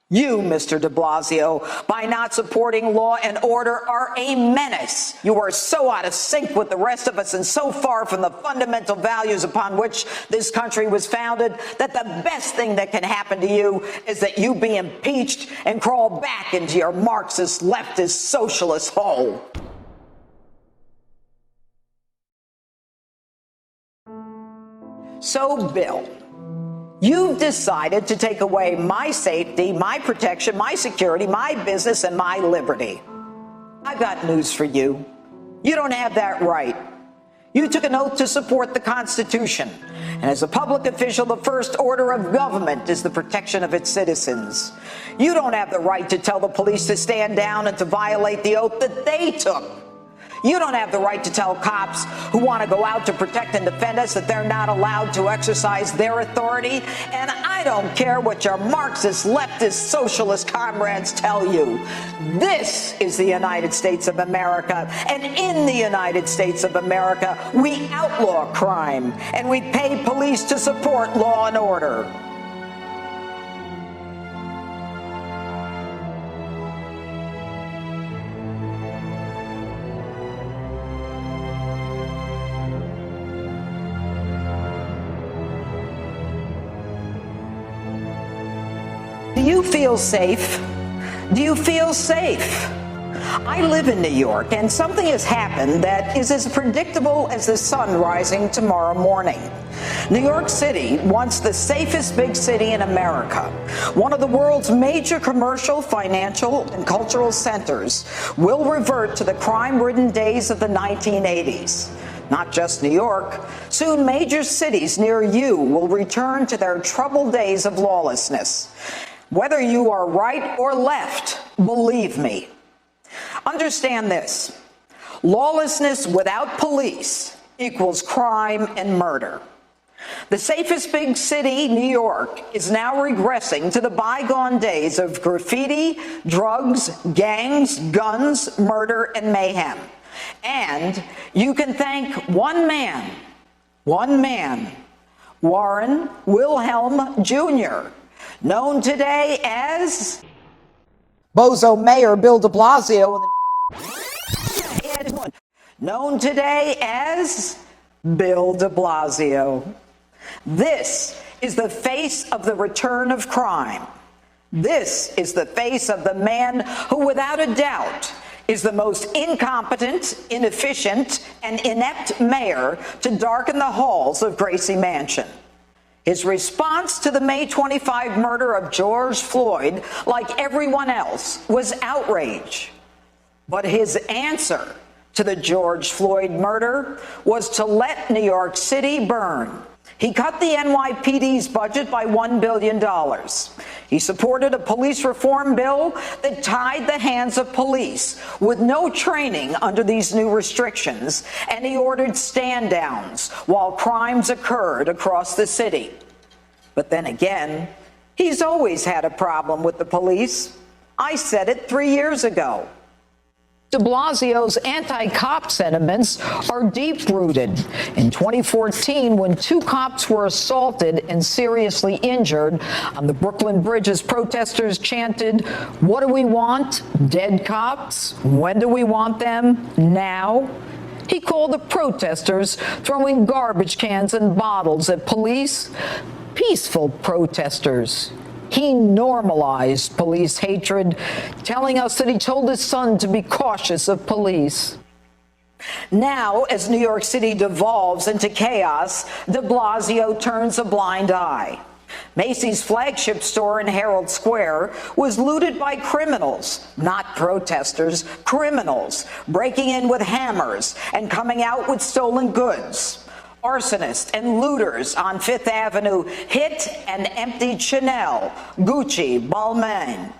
You, Mr. De Blasio, by not supporting law and order, are a menace. You are so out of sync with the rest of us and so far from the fundamental values upon which this country was founded that the best thing that can happen to you is that you be impeached and crawl back into your Marxist, leftist, socialist hole. So, Bill, you've decided to take away my safety, my protection, my security, my business, and my liberty. I've got news for you. You don't have that right. You took an oath to support the Constitution. And as a public official, the first order of government is the protection of its citizens. You don't have the right to tell the police to stand down and to violate the oath that they took. You don't have the right to tell cops who want to go out to protect and defend us that they're not allowed to exercise their authority. And I don't care what your Marxist, leftist, socialist comrades tell you. This is the United States of America. And in the United States of America, we outlaw crime and we pay police to support law and order. Do you feel safe? Do you feel safe? I live in New York, and something has happened that is as predictable as the sun rising tomorrow morning. New York City, once the safest big city in America, one of the world's major commercial, financial, and cultural centers, will revert to the crime-ridden days of the 1980s. Not just New York. Soon major cities near you will return to their troubled days of lawlessness. Whether you are right or left, believe me. Understand this. Lawlessness without police equals crime and murder. The safest big city, New York, is now regressing to the bygone days of graffiti, drugs, gangs, guns, murder, and mayhem. And you can thank one man, Warren Wilhelm Jr., known today as Bozo Mayor Bill De Blasio, known today as Bill De Blasio. This is the face of the return of crime. This is the face of the man who, without a doubt, is the most incompetent, inefficient, and inept mayor to darken the halls of Gracie Mansion. His response to the May 25 murder of George Floyd, like everyone else, was outrage. But his answer to the George Floyd murder was to let New York City burn. He cut the NYPD's budget by $1 billion. He supported a police reform bill that tied the hands of police with no training under these new restrictions, and he ordered stand-downs while crimes occurred across the city. But then again, he's always had a problem with the police. I said it 3 years ago. De Blasio's anti-cop sentiments are deep-rooted. In 2014, when 2 cops were assaulted and seriously injured on the Brooklyn Bridge as protesters chanted, "What do we want? Dead cops? When do we want them? Now?" He called the protesters throwing garbage cans and bottles at police peaceful protesters. He normalized police hatred, telling us that he told his son to be cautious of police. Now, as New York City devolves into chaos, de Blasio turns a blind eye. Macy's flagship store in Herald Square was looted by criminals, not protesters, criminals, breaking in with hammers and coming out with stolen goods. Arsonists and looters on Fifth Avenue hit and emptied Chanel, Gucci, Balmain.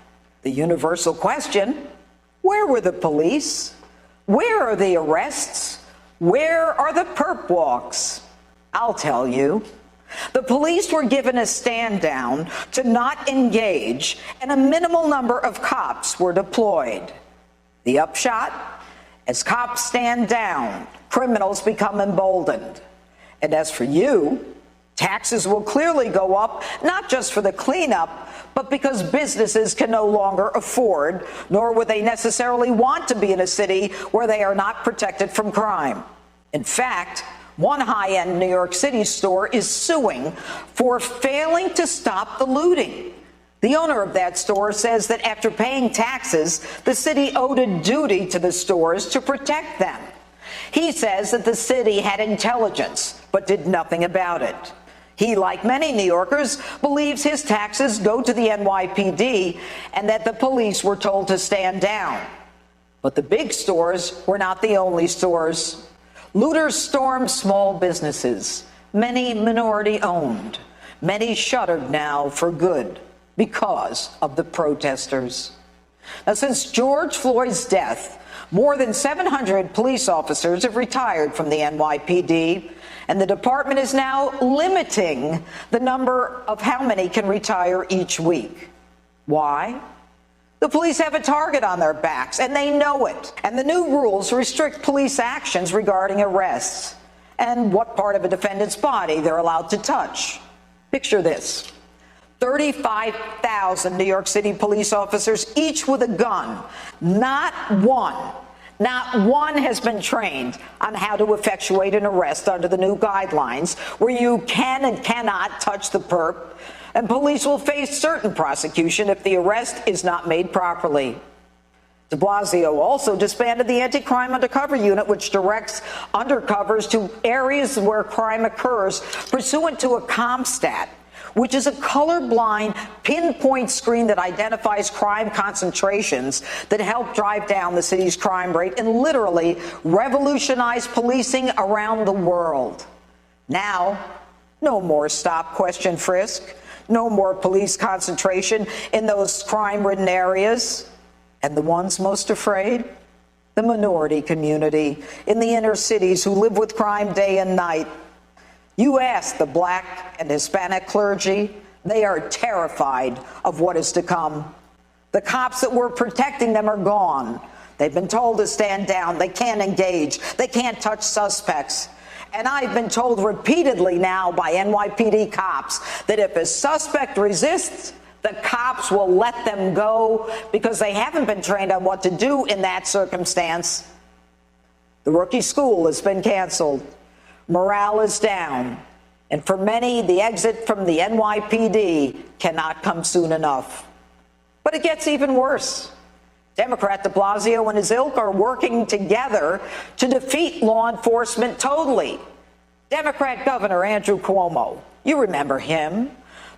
The universal question: where were the police? Where are the arrests? Where are the perp walks? I'll tell you. The police were given a stand down to not engage, and a minimal number of cops were deployed. The upshot? As cops stand down, criminals become emboldened. And as for you, Taxes will clearly go up, not just for the cleanup, but because businesses can no longer afford, nor would they necessarily want to be in a city where they are not protected from crime. In fact, one high-end New York City store is suing for failing to stop the looting. The owner of that store says that after paying taxes, the city owed a duty to the stores to protect them. He says that the city had intelligence, but did nothing about it. He, like many New Yorkers, believes his taxes go to the NYPD and that the police were told to stand down. But the big stores were not the only stores. Looters stormed small businesses, many minority-owned, many shuttered now for good because of the protesters. Now, since George Floyd's death, more than 700 police officers have retired from the NYPD, and the department is now limiting the number of how many can retire each week. Why? The police have a target on their backs, and they know it. And the new rules restrict police actions regarding arrests and what part of a defendant's body they're allowed to touch. Picture this. 35,000 New York City police officers, each with a gun. Not one has been trained on how to effectuate an arrest under the new guidelines, where you can and cannot touch the perp, and police will face certain prosecution if the arrest is not made properly. Deblasio also disbanded the anti-crime undercover unit, which directs undercovers to areas where crime occurs pursuant to a CompStat, which is a colorblind pinpoint screen that identifies crime concentrations that help drive down the city's crime rate and literally revolutionize policing around the world. Now, no more stop, question, frisk. No more police concentration in those crime-ridden areas. And the ones most afraid? The minority community in the inner cities who live with crime day and night. You ask the Black and Hispanic clergy, they are terrified of what is to come. The cops that were protecting them are gone. They've been told to stand down. They can't engage. They can't touch suspects. And I've been told repeatedly now by NYPD cops that if a suspect resists, the cops will let them go because they haven't been trained on what to do in that circumstance. The rookie school has been canceled. Morale is down. And for many, the exit from the NYPD cannot come soon enough. But it gets even worse. Democrat De Blasio and his ilk are working together to defeat law enforcement totally. Democrat Governor Andrew Cuomo, you remember him,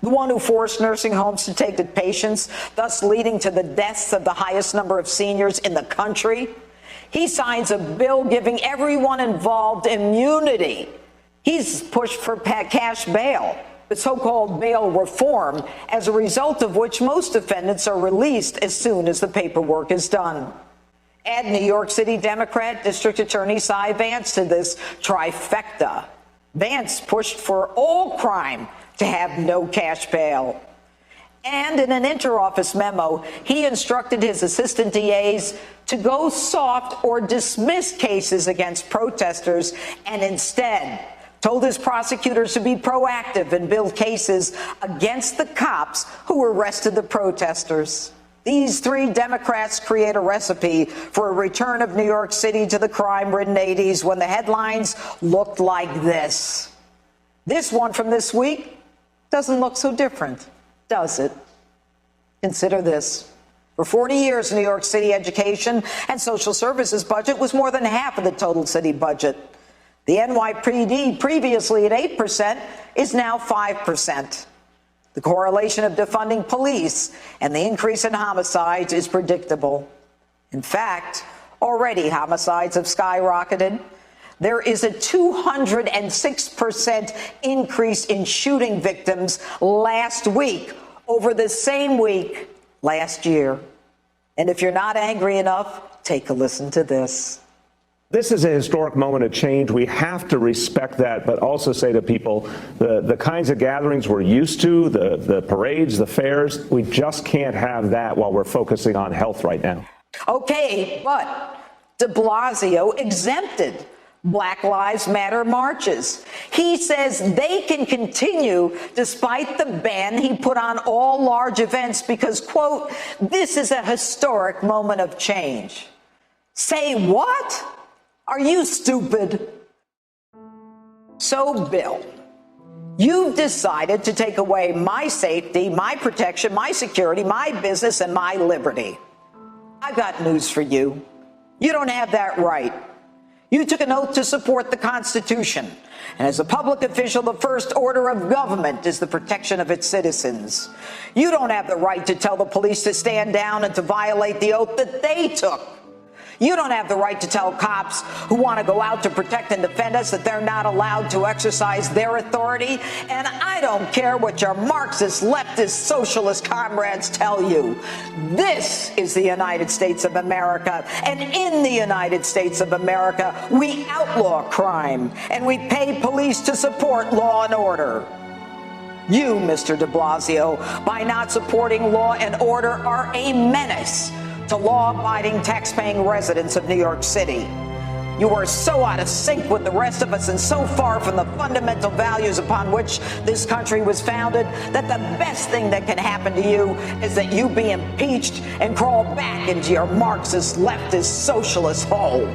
the one who forced nursing homes to take the patients, thus leading to the deaths of the highest number of seniors in the country. He signs a bill giving everyone involved immunity. He's pushed for cash bail, the so-called bail reform, as a result of which most defendants are released as soon as the paperwork is done. Add New York City Democrat District Attorney Cy Vance to this trifecta. Vance pushed for all crime to have no cash bail. And in an interoffice memo, he instructed his assistant DAs to go soft or dismiss cases against protesters and instead told his prosecutors to be proactive and build cases against the cops who arrested the protesters. These three Democrats create a recipe for a return of New York City to the crime-ridden 80s when the headlines looked like this. This one from this week doesn't look so different, does it? Consider this. For 40 years, New York City education and social services budget was more than half of the total city budget. The NYPD, previously at 8%, is now 5%. The correlation of defunding police and the increase in homicides is predictable. In fact, already homicides have skyrocketed. There is a 206% increase in shooting victims last week over the same week last year. And if you're not angry enough, take a listen to this. This is a historic moment of change. We have to respect that, but also say to people, the kinds of gatherings we're used to, the parades, the fairs, we just can't have that while we're focusing on health right now. Okay, but De Blasio exempted Black Lives Matter marches. He says they can continue despite the ban he put on all large events because, quote, this is a historic moment of change. Say what? Are you stupid? So, Bill, you've decided to take away my safety, my protection, my security, my business, and my liberty. I've got news for you. You don't have that right. You took an oath to support the Constitution. And as a public official, the first order of government is the protection of its citizens. You don't have the right to tell the police to stand down and to violate the oath that they took. You don't have the right to tell cops who want to go out to protect and defend us that they're not allowed to exercise their authority. And I don't care what your Marxist, leftist, socialist comrades tell you. This is the United States of America. And in the United States of America, we outlaw crime and we pay police to support law and order. You, Mr. De Blasio, by not supporting law and order, are a menace to law-abiding, taxpaying residents of New York City. You are so out of sync with the rest of us and so far from the fundamental values upon which this country was founded that the best thing that can happen to you is that you be impeached and crawl back into your Marxist, leftist, socialist hole.